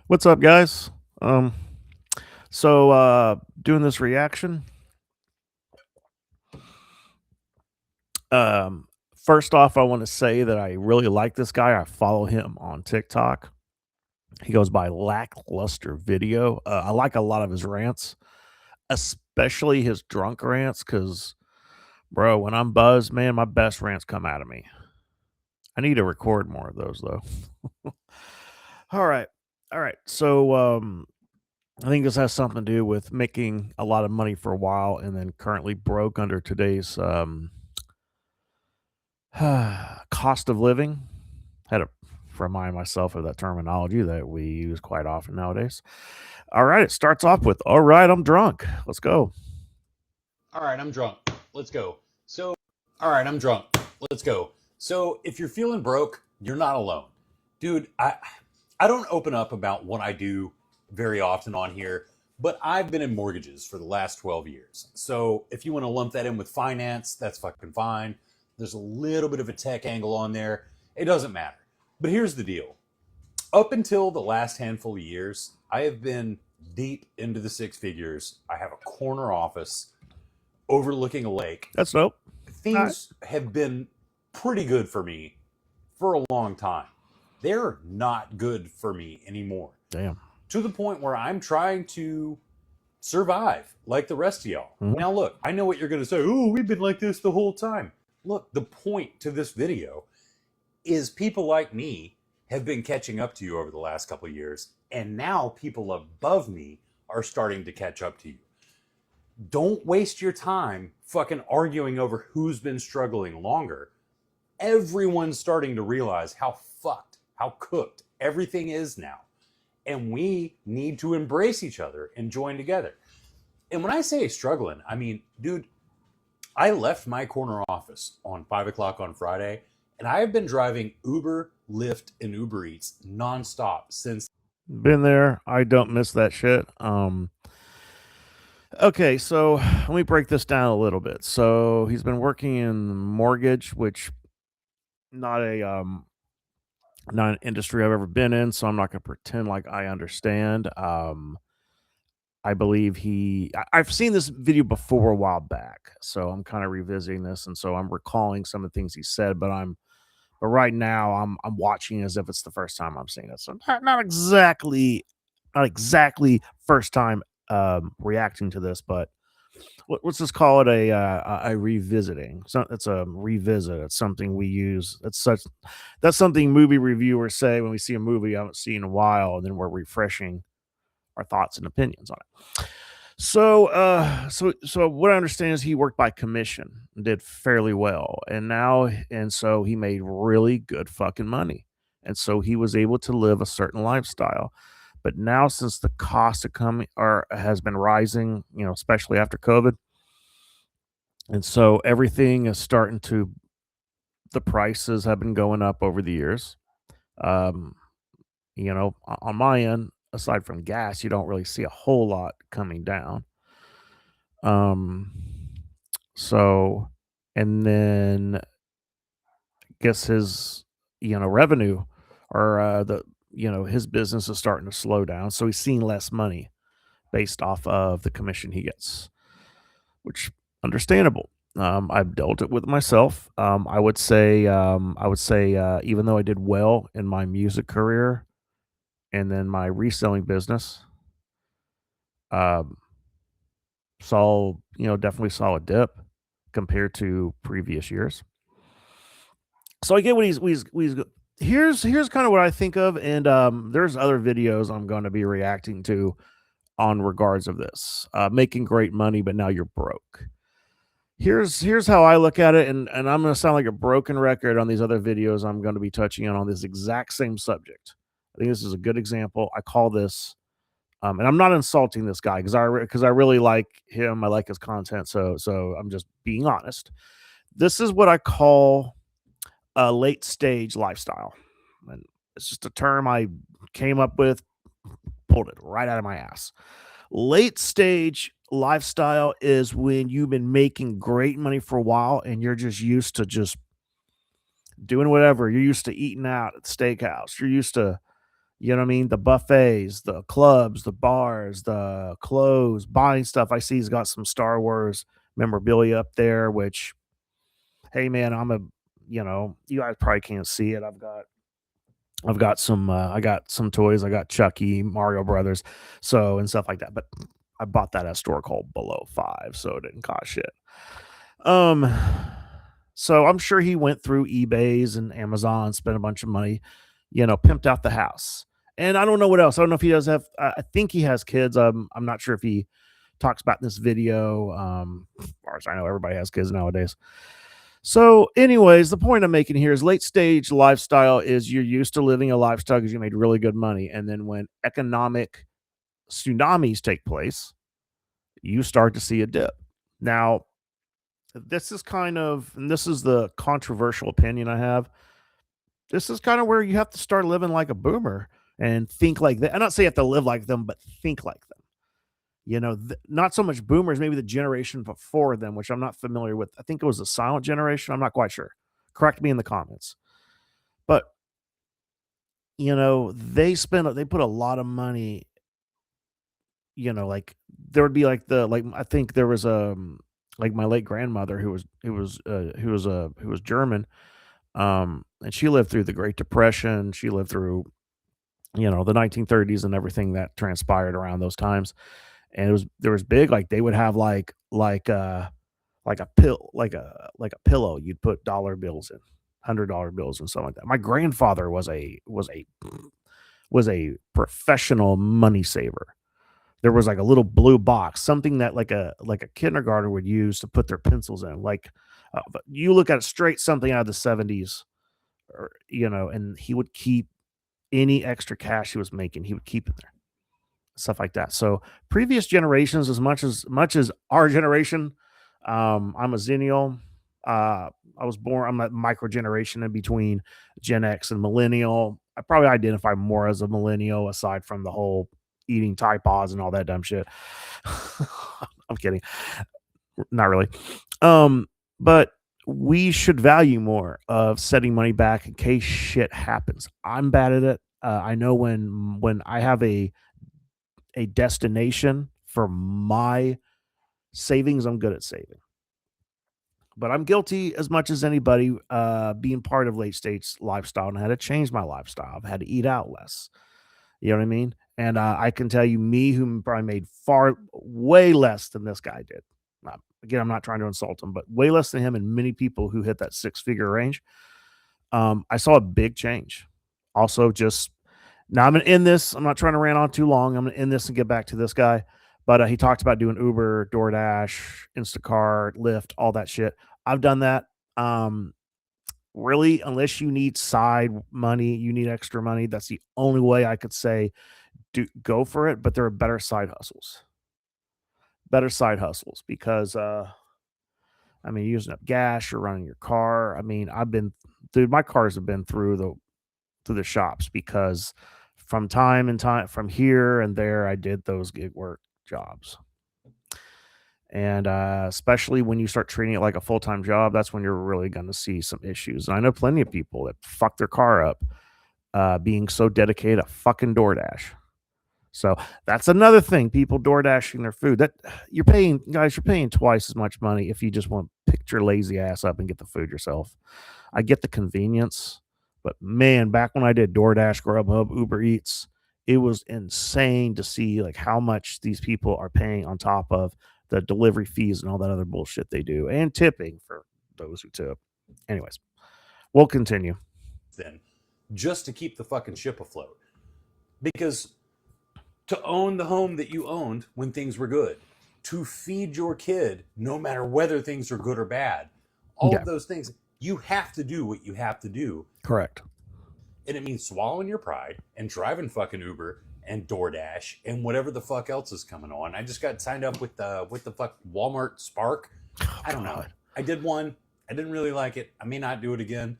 What's up, guys? Um, doing this reaction. Um, First off, I want to say that I really like this guy. I follow him on TikTok. He goes by Lackluster Video. I like a lot of his rants, especially his drunk rants, because, bro, when I'm buzzed, man, my best rants come out of me. I need to record more of those, though. All right. All right. I think this has something to do with making a lot of money for a while and then currently broke under today's cost of living. Had to remind myself of that terminology that we use quite often nowadays. All right, it starts off with, all right, I'm drunk. Let's go. All right, I'm drunk. Let's go. All right, I'm drunk. Let's go. So, if you're feeling broke, you're not alone. Dude, I don't open up about what I do very often on here, but I've been in mortgages for the last 12 years. So, if you want to lump that in with finance, that's fucking fine. There's a little bit of a tech angle on there. It doesn't matter. But here's the deal. Up until the last handful of years, I have been deep into the six figures. I have a corner office overlooking a lake. That's dope. All right. Things have been pretty good for me for a long time. They're not good for me anymore. Damn. To the point where I'm trying to survive like the rest of y'all. Mhm. Now, look, I know what you're going to say. Oh, we've been like this the whole time. Look, the point to this video is people like me have been catching up to you over the last couple of years, and now people above me are starting to catch up to you. Don't waste your time fucking arguing over who's been struggling longer. Everyone's starting to realize how fucked, how cooked everything is now. And we need to embrace each other and join together. And when I say struggling, I mean, dude, I left my corner office on 5 o'clock on Friday, and I have been driving Uber, Lyft, and Uber Eats nonstop since. Been there. I don't miss that shit. Okay, so let me break this down a little bit. So he's been working in mortgage, which not a not an industry I've ever been in, so I'm not going to pretend like I understand. I believe I've seen this video before a while back, so I'm kind of revisiting this, and so I'm recalling some of the things he said. But right now I'm watching as if it's the first time I'm seeing it. So not exactly first time reacting to this, but let's just call it a revisiting. So it's a revisit. It's something we use. That's something movie reviewers say when we see a movie I haven't seen in a while, and then we're refreshing our thoughts and opinions on it. So what I understand is he worked by commission and did fairly well, and so he made really good fucking money, and so he was able to live a certain lifestyle. But now, since the cost of coming or has been rising, especially after COVID, and so everything is starting to the prices have been going up over the years. Um, on my end, aside from gas, you don't really see a whole lot coming down. Um, so, and then I guess his, revenue or his business is starting to slow down. So he's seeing less money based off of the commission he gets, which understandable. I've dealt it with myself. I would say, even though I did well in my music career and then my reselling business, um, definitely saw a dip compared to previous years. So I get what he's here's kind of what I think of, and there's other videos I'm going to be reacting to on regards of this. Making great money, but now you're broke. Here's how I look at it, and I'm going to sound like a broken record on these other videos I'm going to be touching on this exact same subject. I think this is a good example. I call this, and I'm not insulting this guy because I really like him. I like his content, so I'm just being honest. This is what I call a late stage lifestyle, and it's just a term I came up with, pulled it right out of my ass. Late stage lifestyle is when you've been making great money for a while and you're just used to just doing whatever. You're used to eating out at the steakhouse. You're used to, You know what I mean? The buffets, the clubs, the bars, the clothes, buying stuff. I see he's got some Star Wars memorabilia up there, which, hey man, you guys probably can't see it. I've got some I got some toys. I got Chucky, Mario Brothers, so and stuff like that. But I bought that at a store called Below Five, so it didn't cost shit. Um so I'm sure he went through eBay's and Amazon, spent a bunch of money, pimped out the house. And I don't know what else. I don't know if he does have I think he has kids. I'm not sure if he talks about in this video. As far as I know, everybody has kids nowadays. So, anyways, the point I'm making here is late stage lifestyle is you're used to living a lifestyle because you made really good money. And then when economic tsunamis take place, you start to see a dip. Now, and this is the controversial opinion I have. This is kind of where you have to start living like a boomer and think like that. I'm not saying you have to live like them, but think like them. Not so much boomers, maybe the generation before them, which I'm not familiar with. I think it was the silent generation. I'm not quite sure. Correct me in the comments. But they put a lot of money. Like there would be like I think there was like my late grandmother who was German, and she lived through the Great Depression. She lived through the 1930s and everything that transpired around those times. And there was big, like they would have like a pill like a pillow you'd put dollar bills in, $100 bills and stuff like that. My grandfather was a professional money saver. There was like a little blue box, something that like a kindergartner would use to put their pencils in. Like, but you look at it straight, something out of the 70s, or and he would keep any extra cash he was making. He would keep it there, stuff like that. So previous generations, as much as our generation, I'm a Xennial. I'm a micro generation in between Gen X and Millennial. I probably identify more as a millennial aside from the whole eating Tide Pods and all that dumb shit. I'm kidding. Not really. But we should value more of setting money back in case shit happens. I'm bad at it. I know when I have a destination for my savings, I'm good at saving. But I'm guilty as much as anybody, being part of late stage lifestyle, and I had to change my lifestyle. I've had to eat out less. You know what I mean? And I can tell you, me, who probably made far way less than this guy did. Again, I'm not trying to insult him, but way less than him and many people who hit that 6 figure range. I saw a big change. Also, just now I'm gonna end this. I'm not trying to rant on too long. I'm gonna end this and get back to this guy. But he talked about doing Uber, DoorDash, Instacart, Lyft, all that shit. I've done that. Um, Really, unless you need side money, you need extra money. That's the only way I could say do go for it. But there are better side hustles because I mean, using up gas or running your car. I mean, dude, my cars have been through the shops because from time and time, from here and there, I did those gig work jobs. And especially when you start treating it like a full time job, that's when you're really going to see some issues. And I know plenty of people that fuck their car up, being so dedicated to fucking DoorDash. So that's another thing. People door dashing their food. That you're paying twice as much money if you just want to pick your lazy ass up and get the food yourself. I get the convenience, but man, back when I did DoorDash, Grubhub, Uber Eats, it was insane to see like how much these people are paying on top of the delivery fees and all that other bullshit they do, and tipping for those who tip. Anyways, we'll continue. then, just to keep the fucking ship afloat. Because to own the home that you owned when things were good, to feed your kid no matter whether things are good or bad, all Yeah, of those things, you have to do what you have to do. correct. And it means swallowing your pride and driving fucking Uber and DoorDash and whatever the fuck else is coming on. I just got signed up with the fuck Walmart Spark. Oh, I don't know. God. I did one. I didn't really like it. I may not do it again.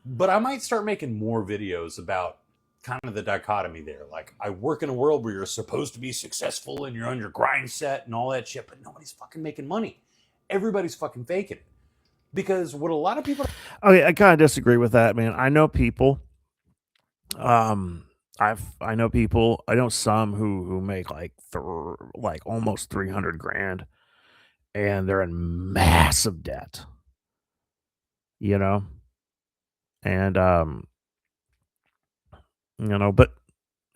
But I might start making more videos about kind of the dichotomy there. Like, I work in a world where you're supposed to be successful and you're on your grind set and all that shit, but nobody's fucking making money. Everybody's fucking faking it. Because what a lot of people. Okay, I kind of disagree with that, man. I know people. I know people, I know some who make like almost 300 grand and they're in massive debt, you know? And but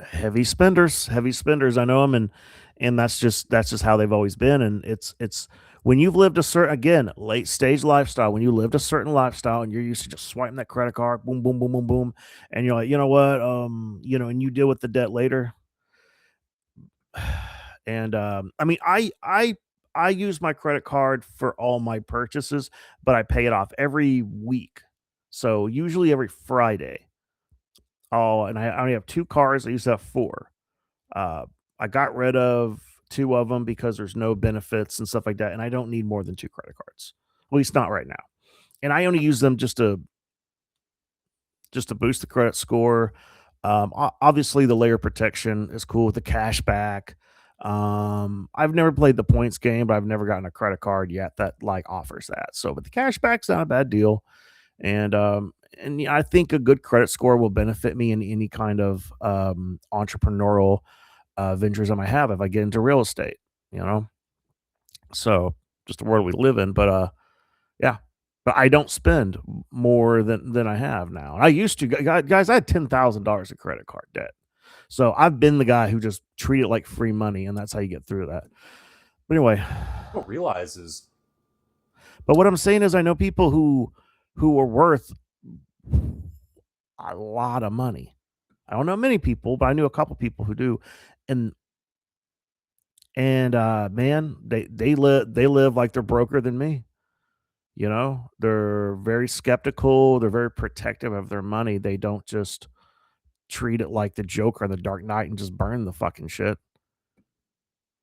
heavy spenders. I know them, and that's just how they've always been. And it's when you've lived a certain, again, late stage lifestyle. When you lived a certain lifestyle and you're used to just swiping that credit card, boom, boom, boom, boom, boom, and you're like, you know what, and you deal with the debt later. And I mean, I use my credit card for all my purchases, but I pay it off every week. So usually every Friday. Oh, and I only have two cars. I used to have four. Uh, I got rid of 2 of them because there's no benefits and stuff like that, and I don't need more than 2 credit cards, at least not right now. And I only use them just to boost the credit score. Obviously, the layer protection is cool with the cash back. I've never played the points game, but I've never gotten a credit card yet that, like, offers that. So, but the cash back's not a bad deal, and yeah, I think a good credit score will benefit me in any kind of, entrepreneurial ventures I might have if I get into real estate, you know? So just the world we live in. But yeah. But I don't spend more than I have now. I used to, guys. I had $10,000 of credit card debt, so I've been the guy who just treat it like free money, and that's how you get through that. But anyway, Don't realize is but what I'm saying is, I know people who are worth a lot of money. I don't know many people, but I knew a couple people who do, and man, they live like they're broker than me. You know, they're very skeptical, they're very protective of their money. They don't just treat it like the Joker in The Dark Knight and just burn the fucking shit.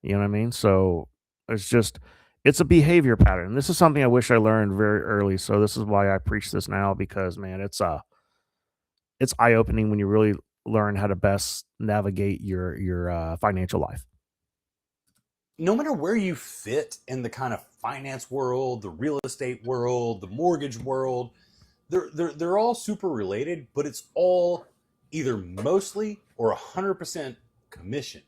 You know what I mean? So it's just it's a behavior pattern. This is something I wish I learned very early. So this is why I preach this now, because man, it's eye opening when you really learn how to best navigate your financial life. no matter where you fit in the kind of finance world, the real estate world, the mortgage world, they're all super related, but it's all either mostly or 100% commission.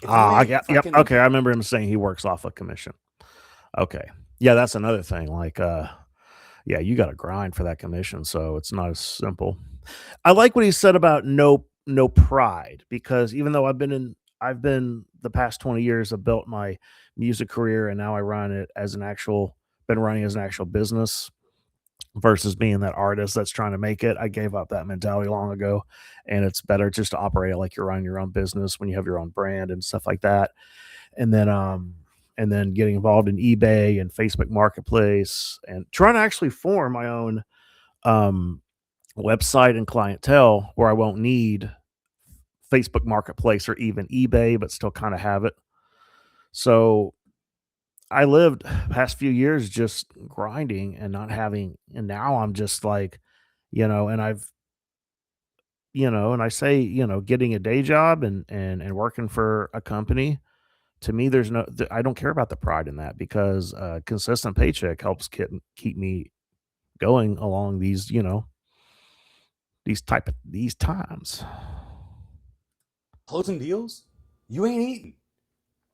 If you Ah, I ain't got, yep. fucking Okay, I remember him saying he works off a commission. Okay. Yeah, that's another thing. Like, yeah, you got to grind for that commission, so it's not as simple. I like what he said about no pride, because even though I've been the past 20 years, I've built my music career, and now I run it as an actual been running as an actual business versus being that artist that's trying to make it. I gave up that mentality long ago, and it's better just to operate it like you're running your own business when you have your own brand and stuff like that. And then getting involved in eBay and Facebook Marketplace and trying to actually form my own um website and clientele where I won't need Facebook Marketplace or even eBay, but still kind of have it. So I lived past few years just grinding and not having, and now I'm just like, and and I say, getting a day job and working for a company. To me, there's no, I don't care about the pride in that, because consistent paycheck helps keep me going along these, these times. closing deals, you ain't eating.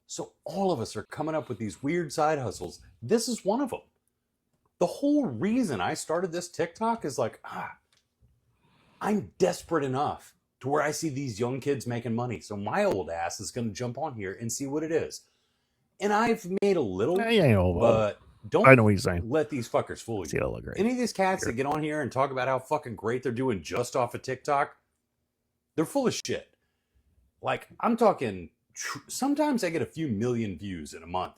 So all of us are coming up with these weird side hustles. This is one of them. The whole reason I started this TikTok is like, I'm desperate enough to where I see these young kids making money. So my old ass is going to jump on here and see what it is. And I've made a little, Yeah, old. but don't I know what he's saying. let these fuckers fool See, you. I look great. Any of these cats that Here. get on here and talk about how fucking great they're doing just off of TikTok, they're full of shit. Like, I'm talking, sometimes I get a few million views in a month.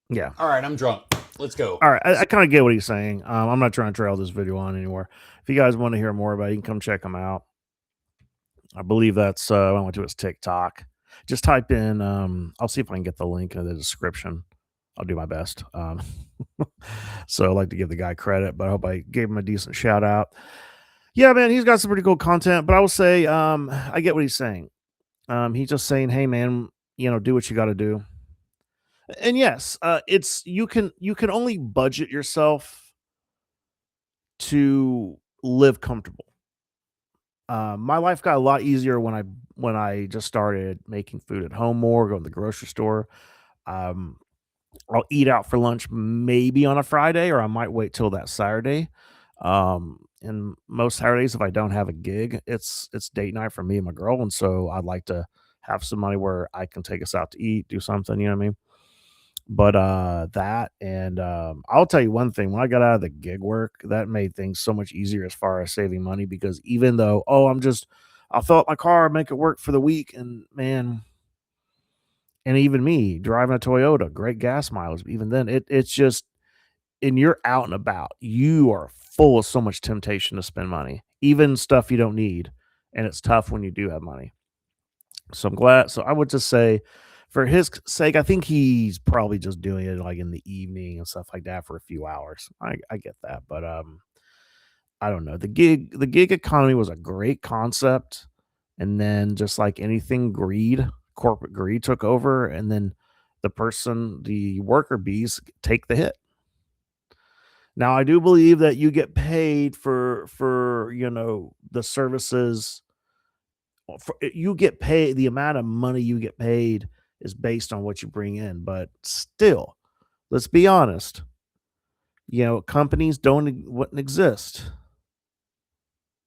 Yeah. All right, I'm drunk. Let's go. All right. I kind of get what he's saying. I'm not trying to trail this video on anymore. If you guys want to hear more about it, you can come check him out. I believe that's I went to his TikTok. Just type in. I'll see if I can get the link in the description. I'll do my best. So I like to give the guy credit, but I hope I gave him a decent shout out. Yeah, man, he's got some pretty cool content. But I will say, I get what he's saying. He's just saying, hey, man, do what you got to do. And yes, it's you can only budget yourself to live comfortable. My life got a lot easier when I just started making food at home more, going to the grocery store. Um, I'll eat out for lunch maybe on a Friday, or I might wait till that Saturday. And most Saturdays, if I don't have a gig, it's date night for me and my girl, and so I'd like to have some money where I can take us out to eat, do something. You know what I mean? But that and I'll tell you one thing: when I got out of the gig work, that made things so much easier as far as saving money. Because even though, I'll fill up my car, make it work for the week, and man, and even me driving a Toyota, great gas mileage. Even then, it's just, and you're out and about, you are full of so much temptation to spend money, even stuff you don't need, and it's tough when you do have money. So I'm glad. So I would just say, for his sake, I think he's probably just doing it like in the evening and stuff like that for a few hours. I get that, but I don't know. The gig economy was a great concept, and then just like anything, corporate greed took over, and then the worker bees take the hit. Now, I do believe that you get paid for the services. You get paid, the amount of money you get paid is based on what you bring in, but still, let's be honest. Companies wouldn't exist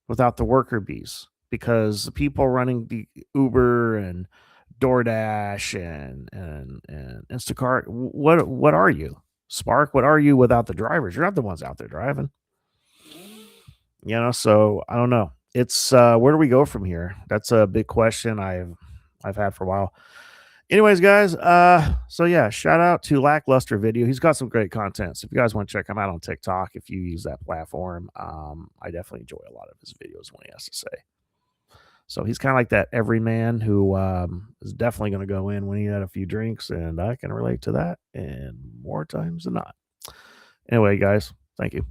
without the worker bees, because the people running the Uber and DoorDash and Instacart, what are you? Spark, what are you without the drivers? You're not the ones out there driving. So I don't know. It's where do we go from here? That's a big question I've had for a while. Anyways, guys, so yeah, shout out to Lackluster Video. He's got some great content. So if you guys want to check him out on TikTok, if you use that platform, I definitely enjoy a lot of his videos when he has to say. So he's kind of like that everyman who is definitely going to go in when he had a few drinks, and I can relate to that, and more times than not. Anyway, guys, thank you.